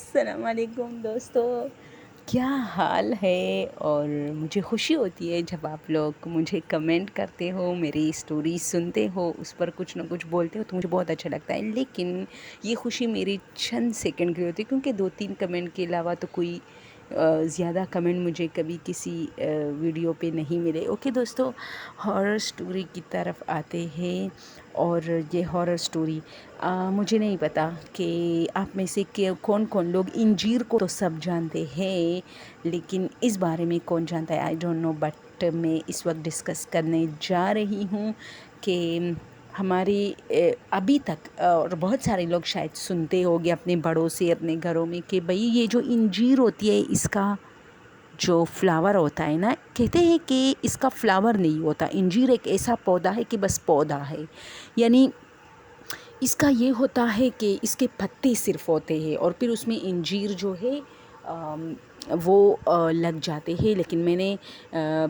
السلام علیکم دوستو، کیا حال ہے؟ اور مجھے خوشی ہوتی ہے جب آپ لوگ مجھے کمنٹ کرتے ہو، میری اسٹوری سنتے ہو، اس پر کچھ نہ کچھ بولتے ہو تو مجھے بہت اچھا لگتا ہے. لیکن یہ خوشی میری چند سیکنڈ کی ہوتی ہے، کیونکہ 2-3 کمنٹ کے علاوہ تو کوئی زیادہ کمنٹ مجھے کبھی کسی ویڈیو پہ نہیں ملے. اوکے دوستو، ہارر اسٹوری کی طرف آتے ہیں. اور یہ ہارر اسٹوری مجھے نہیں پتا کہ آپ میں سے کون کون لوگ انجیر کو تو سب جانتے ہیں، لیکن اس بارے میں کون جانتا ہے؟ آئی ڈونٹ نو، بٹ میں اس وقت ڈسکس کرنے جا رہی ہوں کہ ہماری ابھی تک اور بہت سارے لوگ شاید سنتے ہوگے اپنے بڑوں سے اپنے گھروں میں کہ بھئی یہ جو انجیر ہوتی ہے اس کا جو فلاور ہوتا ہے نا، کہتے ہیں کہ اس کا فلاور نہیں ہوتا. انجیر ایک ایسا پودا ہے کہ بس پودا ہے، یعنی اس کا یہ ہوتا ہے کہ اس کے پتے صرف ہوتے ہیں اور پھر اس میں انجیر جو ہے وہ لگ جاتے ہیں. لیکن میں نے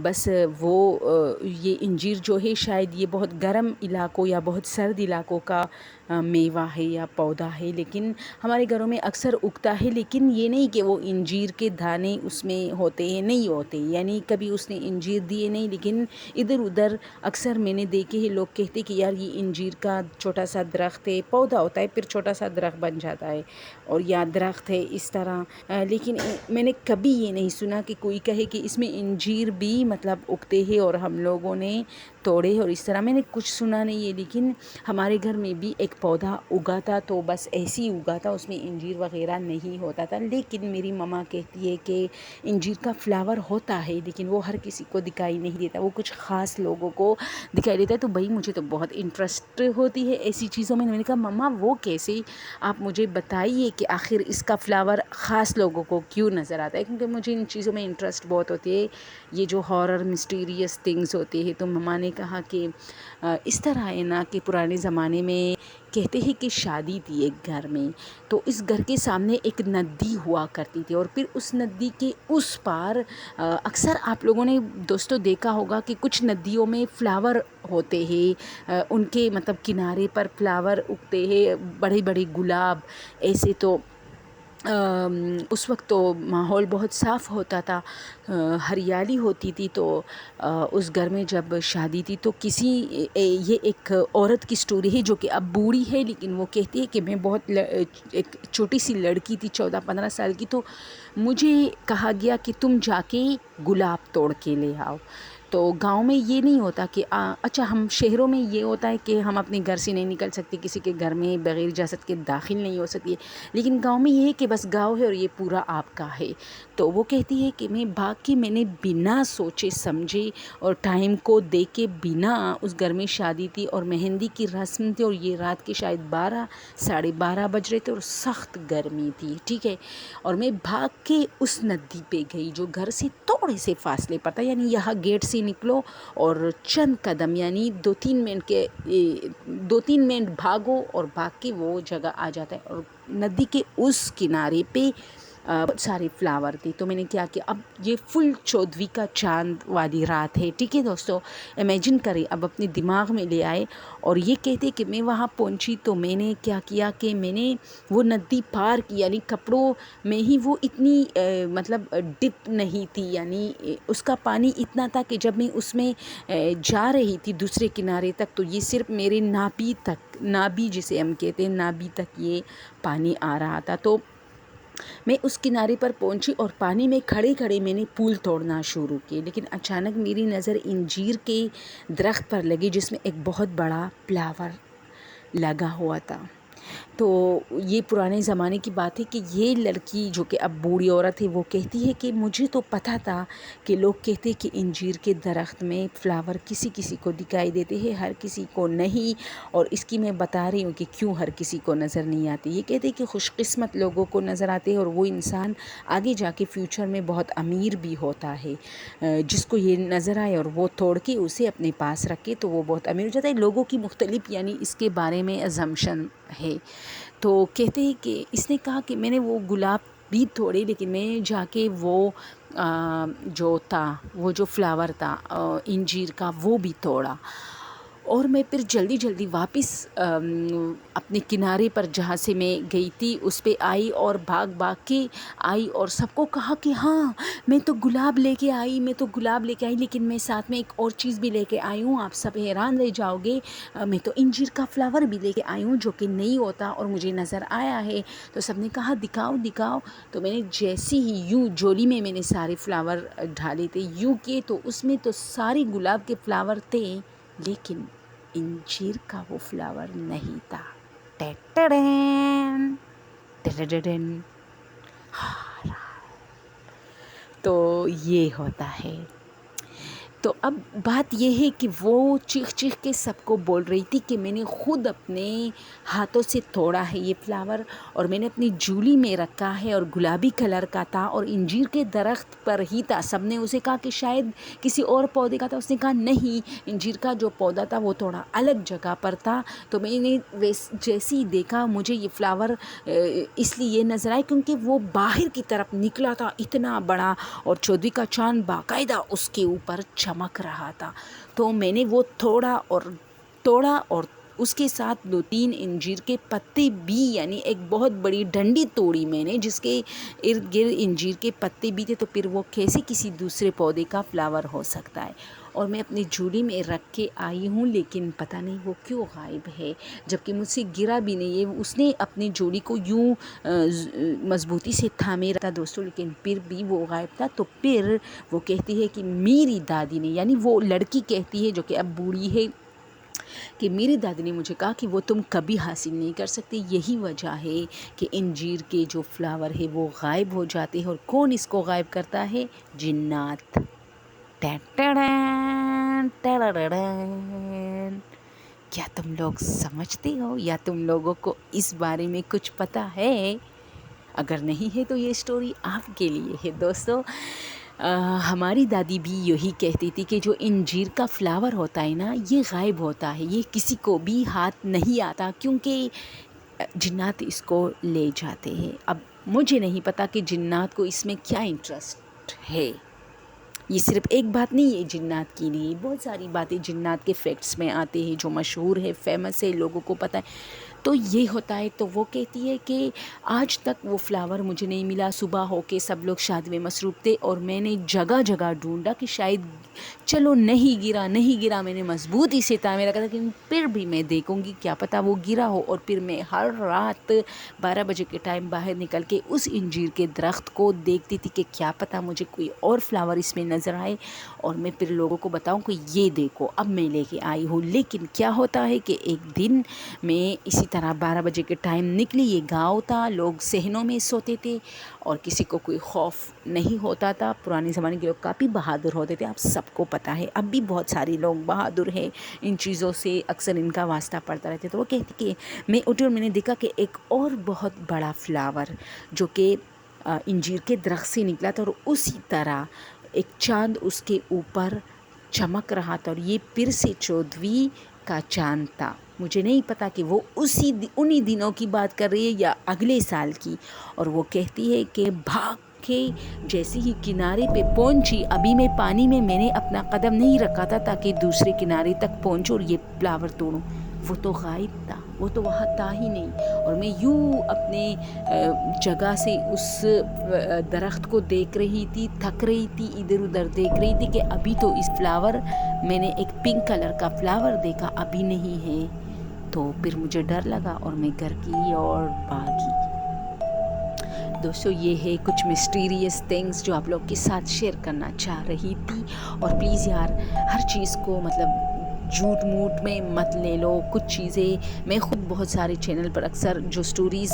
بس وہ یہ انجیر جو ہے شاید یہ بہت گرم علاقوں یا بہت سرد علاقوں کا میوہ ہے یا پودا ہے، لیکن ہمارے گھروں میں اکثر اگتا ہے. لیکن یہ نہیں کہ وہ انجیر کے دانے اس میں ہوتے ہیں، نہیں ہوتے، یعنی کبھی اس نے انجیر دیے نہیں. لیکن ادھر ادھر اکثر میں نے دیکھے ہیں، لوگ کہتے کہ یار یہ انجیر کا چھوٹا سا درخت ہے، پودا ہوتا ہے پھر چھوٹا سا درخت بن جاتا ہے اور یا درخت ہے اس طرح. لیکن میں نے کبھی یہ نہیں سنا کہ کوئی کہے کہ اس میں انجیر بھی مطلب اگتے ہیں اور ہم لوگوں نے توڑے اور اس طرح. میں نے کچھ سنا نہیں ہے. لیکن ہمارے گھر میں بھی ایک پودا اگا تھا، تو بس ایسے ہی اگا تھا، اس میں انجیر وغیرہ نہیں ہوتا تھا. لیکن میری ماما کہتی ہے کہ انجیر کا فلاور ہوتا ہے لیکن وہ ہر کسی کو دکھائی نہیں دیتا، وہ کچھ خاص لوگوں کو دکھائی دیتا ہے. تو بھائی مجھے تو بہت انٹرسٹ ہوتی ہے ایسی چیزوں میں. میں نے کہا ماما وہ کیسے، آپ مجھے بتائیے کہ آخر اس کا فلاور خاص لوگوں کو کیوں نظر آتا ہے، کیونکہ مجھے ان چیزوں میں انٹرسٹ بہت ہوتی ہے، یہ جو ہارر مسٹیریس تھنگس ہوتے ہیں. تو ماما نے کہا کہ اس طرح ہے نا کہ پرانے زمانے میں کہتے ہیں کہ شادی تھی ایک گھر میں، تو اس گھر کے سامنے ایک ندی ہوا کرتی تھی اور پھر اس ندی کے اس پار اکثر آپ لوگوں نے دوستوں دیکھا ہوگا کہ کچھ ندیوں میں فلاور ہوتے ہیں، ان کے مطلب کنارے پر فلاور اگتے ہیں، بڑے بڑے گلاب ایسے. تو اس وقت تو ماحول بہت صاف ہوتا تھا، ہریالی ہوتی تھی. تو اس گھر میں جب شادی تھی تو یہ ایک عورت کی سٹوری ہے جو کہ اب بوڑھی ہے، لیکن وہ کہتی ہے کہ میں بہت ایک چھوٹی سی لڑکی تھی 14-15 سال کی، تو مجھے کہا گیا کہ تم جا کے گلاب توڑ کے لے آؤ. تو گاؤں میں یہ نہیں ہوتا کہ اچھا ہم شہروں میں یہ ہوتا ہے کہ ہم اپنے گھر سے نہیں نکل سکتے، کسی کے گھر میں بغیر اجازت کے داخل نہیں ہو سکتی، لیکن گاؤں میں یہ ہے کہ بس گاؤں ہے اور یہ پورا آپ کا ہے. تو وہ کہتی ہے کہ میں بھاگ کے میں نے بنا سوچے سمجھے اور ٹائم کو دیکھ کے بنا، اس گھر میں شادی تھی اور مہندی کی رسم تھی اور یہ رات کے شاید 12-12:30 بج رہے تھے اور سخت گرمی تھی، ٹھیک ہے. اور میں بھاگ کے اس ندی پہ گئی جو گھر سے تھوڑے سے فاصلے پر تھا، یعنی یہاں گیٹ سے نکلو اور چند قدم یعنی 2-3 منٹ بھاگو اور بھاگ کے وہ جگہ آ جاتا ہے. اور ندی کے اس کنارے پہ بہت سارے فلاور تھے. تو میں نے کیا کہ اب یہ فل 14ویں کا چاند والی رات ہے، ٹھیک ہے دوستو، امیجن کریں، اب اپنے دماغ میں لے آئے. اور یہ کہتے کہ میں وہاں پہنچی تو میں نے کیا کیا کہ میں نے وہ ندی پار کی، یعنی کپڑوں میں ہی وہ اتنی مطلب ڈپ نہیں تھی، یعنی اس کا پانی اتنا تھا کہ جب میں اس میں جا رہی تھی دوسرے کنارے تک تو یہ صرف میرے نابی جسے ہم کہتے ہیں نابی تک یہ پانی آ رہا تھا. تو میں اس کنارے پر پہنچی اور پانی میں کھڑے کھڑے میں نے پھول توڑنا شروع کیے. لیکن اچانک میری نظر انجیر کے درخت پر لگی جس میں ایک بہت بڑا فلاور لگا ہوا تھا. تو یہ پرانے زمانے کی بات ہے کہ یہ لڑکی جو کہ اب بوڑھی عورت ہے وہ کہتی ہے کہ مجھے تو پتہ تھا کہ لوگ کہتے کہ انجیر کے درخت میں فلاور کسی کسی کو دکھائی دیتے ہیں، ہر کسی کو نہیں. اور اس کی میں بتا رہی ہوں کہ کیوں ہر کسی کو نظر نہیں آتی. یہ کہتے کہ خوش قسمت لوگوں کو نظر آتے ہیں اور وہ انسان آگے جا کے فیوچر میں بہت امیر بھی ہوتا ہے. جس کو یہ نظر آئے اور وہ توڑ کے اسے اپنے پاس رکھے تو وہ بہت امیر ہو جاتا ہے. لوگوں کی مختلف یعنی اس کے بارے میں ازمپشن ہے. تو کہتے ہیں کہ اس نے کہا کہ میں نے وہ گلاب بھی توڑے، لیکن میں جا کے وہ جو تھا وہ جو فلاور تھا انجیر کا وہ بھی توڑا. اور میں پھر جلدی جلدی واپس اپنے کنارے پر جہاں سے میں گئی تھی اس پہ آئی اور بھاگ بھاگ کے آئی اور سب کو کہا کہ ہاں میں تو گلاب لے کے آئی لیکن میں ساتھ میں ایک اور چیز بھی لے کے آئی ہوں، آپ سب حیران رہ جاؤ گے، میں تو انجیر کا فلاور بھی لے کے آئی ہوں جو کہ نہیں ہوتا اور مجھے نظر آیا ہے۔ تو سب نے کہا دکھاؤ دکھاؤ، تو میں نے جیسی ہی یوں جولی میں نے سارے فلاور ڈالے تھے یوں کیے تو اس میں تو سارے گلاب کے فلاور تھے لیکن انجیر کا وہ فلاور نہیں تھا۔ ٹیٹڑین ٹیٹڑین۔ تو یہ ہوتا ہے۔ تو اب بات یہ ہے کہ وہ چیخ چیخ کے سب کو بول رہی تھی کہ میں نے خود اپنے ہاتھوں سے توڑا ہے یہ فلاور اور میں نے اپنی جولی میں رکھا ہے اور گلابی کلر کا تھا اور انجیر کے درخت پر ہی تھا۔ سب نے اسے کہا کہ شاید کسی اور پودے کا تھا، اس نے کہا نہیں، انجیر کا جو پودا تھا وہ تھوڑا الگ جگہ پر تھا۔ تو میں نے جیسے ہی دیکھا مجھے یہ فلاور اس لیے نظر آئے کیونکہ وہ باہر کی طرف نکلا تھا اتنا بڑا اور چودھویں کا چاند باقاعدہ اس کے اوپر چمک رہا تھا۔ تو میں نے وہ توڑا اور اس کے ساتھ 2-3 انجیر کے پتے بھی، یعنی ایک بہت بڑی ڈنڈی توڑی میں نے جس کے ارد گرد انجیر کے پتے بھی تھے۔ تو پھر وہ کیسے کسی دوسرے پودے کا فلاور ہو سکتا ہے؟ اور میں اپنی جولی میں رکھ کے آئی ہوں لیکن پتہ نہیں وہ کیوں غائب ہے، جبکہ مجھ سے گرا بھی نہیں ہے۔ اس نے اپنی جولی کو یوں مضبوطی سے تھامے رکھا دوستوں، لیکن پھر بھی وہ غائب تھا۔ تو پھر وہ کہتی ہے کہ میری دادی نے، یعنی وہ لڑکی کہتی ہے جو کہ اب بوڑھی ہے، کہ میری دادی نے مجھے کہا کہ وہ تم کبھی حاصل نہیں کر سکتے، یہی وجہ ہے کہ انجیر کے جو فلاور ہے وہ غائب ہو جاتے ہیں۔ اور کون اس کو غائب کرتا ہے؟ جنات۔ کیا تم لوگ سمجھتے ہو یا تم لوگوں کو اس بارے میں کچھ پتہ ہے؟ اگر نہیں ہے تو یہ سٹوری آپ کے لیے ہے دوستو۔ ہماری دادی بھی یہی کہتی تھی کہ جو انجیر کا فلاور ہوتا ہے نا یہ غائب ہوتا ہے، یہ کسی کو بھی ہاتھ نہیں آتا کیونکہ جنات اس کو لے جاتے ہیں۔ اب مجھے نہیں پتا کہ جنات کو اس میں کیا انٹرسٹ ہے، یہ صرف ایک بات نہیں ہے جنات کے لیے، بہت ساری باتیں جنات کے فیکٹس میں آتے ہیں جو مشہور ہے، فیمس ہے، لوگوں کو پتہ ہے۔ تو یہ ہوتا ہے۔ تو وہ کہتی ہے کہ آج تک وہ فلاور مجھے نہیں ملا، صبح ہو کے سب لوگ شادی میں مصروف تھے اور میں نے جگہ جگہ ڈھونڈا کہ شاید چلو نہیں گرا، میں نے مضبوطی سے تھامے رکھا تھا کہ پھر بھی میں دیکھوں گی کیا پتہ وہ گرا ہو۔ اور پھر میں ہر رات 12 بجے کے ٹائم باہر نکل کے اس انجیر کے درخت کو دیکھتی تھی کہ کیا پتہ مجھے کوئی اور فلاور اس میں نظر آئے اور میں پھر لوگوں کو بتاؤں کہ یہ دیکھو اب میں لے کے آئی ہوں۔ لیکن کیا ہوتا ہے کہ ایک دن میں اسی طرح 12 بجے کے ٹائم نکلی، یہ گاؤں تھا، لوگ صحنوں میں سوتے تھے اور کسی کو کوئی خوف نہیں ہوتا تھا۔ پرانے زمانے کے لوگ کافی بہادر ہوتے تھے، آپ سب کو پتہ ہے، اب بھی بہت سارے لوگ بہادر ہیں، ان چیزوں سے اکثر ان کا واسطہ پڑتا رہتا ہے۔ تو وہ کہتی کہ میں اٹھی اور میں نے دیکھا کہ ایک اور بہت بڑا فلاور جو کہ انجیر کے درخت سے نکلا تھا اور اسی طرح ایک چاند اس کے اوپر چمک رہا تھا، اور یہ پھر سے چودھویں کا چاند تھا۔ مجھے نہیں پتا کہ وہ انہی دنوں کی بات کر رہی ہے یا اگلے سال کی۔ اور وہ کہتی ہے کہ بھاگ کے جیسے ہی کنارے پہ پہنچی، ابھی میں پانی میں نے اپنا قدم نہیں رکھا تھا تاکہ دوسرے کنارے تک پہنچوں اور یہ فلاور توڑوں، وہ تو غائب تھا، وہ تو وہاں تھا ہی نہیں۔ اور میں یوں اپنے جگہ سے اس درخت کو دیکھ رہی تھی، تھک رہی تھی، ادھر ادھر دیکھ رہی تھی کہ ابھی تو اس فلاور میں نے ایک پنک کلر کا فلاور دیکھا، ابھی نہیں ہے۔ تو پھر مجھے ڈر لگا اور میں گھر کی اور بھاگی۔ دوستو یہ ہے کچھ مسٹیریس تھنگس جو آپ لوگ کے ساتھ شیئر کرنا چاہ رہی تھی۔ اور پلیز یار ہر چیز کو مطلب جھوٹ موٹ میں مت لے لو، کچھ چیزیں میں خود بہت سارے چینل پر اکثر جو سٹوریز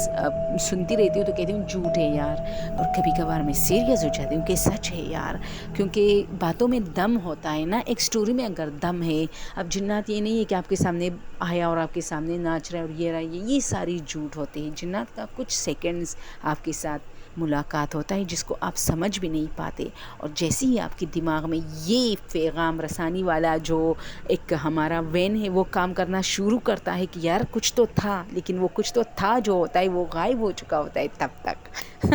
سنتی رہتی ہوں تو کہتی ہوں جھوٹ ہے یار، اور کبھی کبھار میں سیریس ہو جاتی ہوں کہ سچ ہے یار، کیونکہ باتوں میں دم ہوتا ہے نا، ایک سٹوری میں اگر دم ہے۔ اب جنات یہ نہیں ہے کہ آپ کے سامنے آیا اور آپ کے سامنے ناچ رہا ہے اور یہ رہا، یہ ساری جھوٹ ہوتے ہیں۔ جنات کا کچھ سیکنڈز آپ کے ساتھ ملاقات ہوتا ہے جس کو آپ سمجھ بھی نہیں پاتے، اور جیسے ہی آپ کے دماغ میں یہ پیغام رسانی والا جو ایک ہمارا وین ہے وہ کام کرنا شروع کرتا ہے کہ یار کچھ تو تھا، لیکن وہ کچھ تو تھا جو ہوتا ہے وہ غائب ہو چکا ہوتا ہے تب تک۔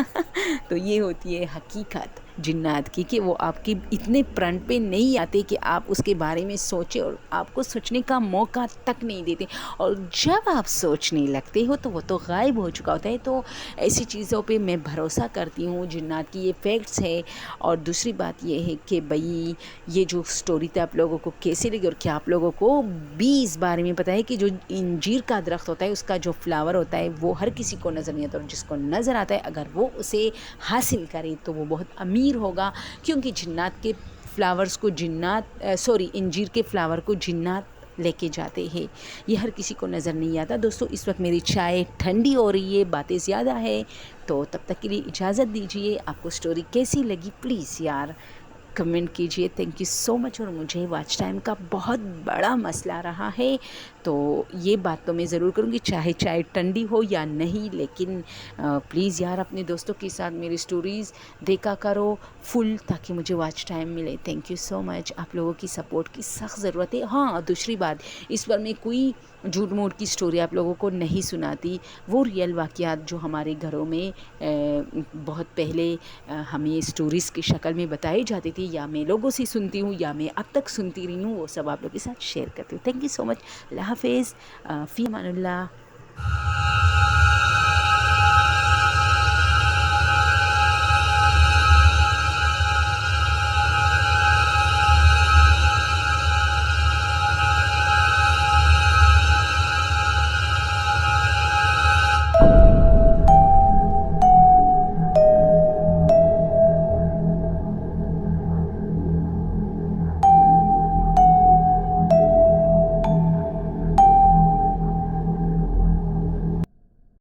تو یہ ہوتی ہے حقیقت جنات کی کہ وہ آپ کے اتنے فرنٹ پہ نہیں آتے کہ آپ اس کے بارے میں سوچیں اور آپ کو سوچنے کا موقع تک نہیں دیتے، اور جب آپ سوچنے لگتے ہو تو وہ تو غائب ہو چکا ہوتا ہے۔ تو ایسی چیزوں پہ میں بھروسہ کرتی ہوں، جنات کی یہ فیکٹس ہے۔ اور دوسری بات یہ ہے کہ بھئی یہ جو سٹوری تھا آپ لوگوں کو کیسے لگی، اور کیا آپ لوگوں کو بھی اس بارے میں پتہ ہے کہ جو انجیر کا درخت ہوتا ہے اس کا جو فلاور ہوتا ہے وہ ہر کسی کو نظر نہیں آتا، اور جس کو نظر آتا ہے اگر وہ اسے حاصل کرے تو وہ بہت امیر ہوگا، کیونکہ جنات کے فلاورز کو انجیر کے فلاور کو جنات لے کے جاتے ہیں، یہ ہر کسی کو نظر نہیں آتا۔ دوستو اس وقت میری چائے ٹھنڈی ہو رہی ہے، باتیں زیادہ ہے، تو تب تک کے لیے اجازت دیجیے۔ آپ کو سٹوری کیسی لگی پلیز یار کمنٹ کیجئے۔ تھینک یو سو مچ۔ اور مجھے واچ ٹائم کا بہت بڑا مسئلہ رہا ہے، تو یہ بات تو میں ضرور کروں گی چاہے چائے ٹھنڈی ہو یا نہیں، لیکن پلیز یار اپنے دوستوں کے ساتھ میری سٹوریز دیکھا کرو فل، تاکہ مجھے واچ ٹائم ملے۔ تھینک یو سو مچ۔ آپ لوگوں کی سپورٹ کی سخت ضرورت ہے۔ ہاں دوسری بات، اس پر میں کوئی جھوٹ موٹ کی سٹوری آپ لوگوں کو نہیں سناتی، وہ ریئل واقعات جو ہمارے گھروں میں بہت پہلے ہمیں سٹوریز کی شکل میں بتائی جاتی تھی، یا میں لوگوں سے سنتی ہوں یا میں اب تک سنتی رہی ہوں، وہ سب آپ لوگوں کے ساتھ شیئر کرتی ہوں۔ تھینک یو سو مچ۔ اللہ حافظ، فی امان اللہ۔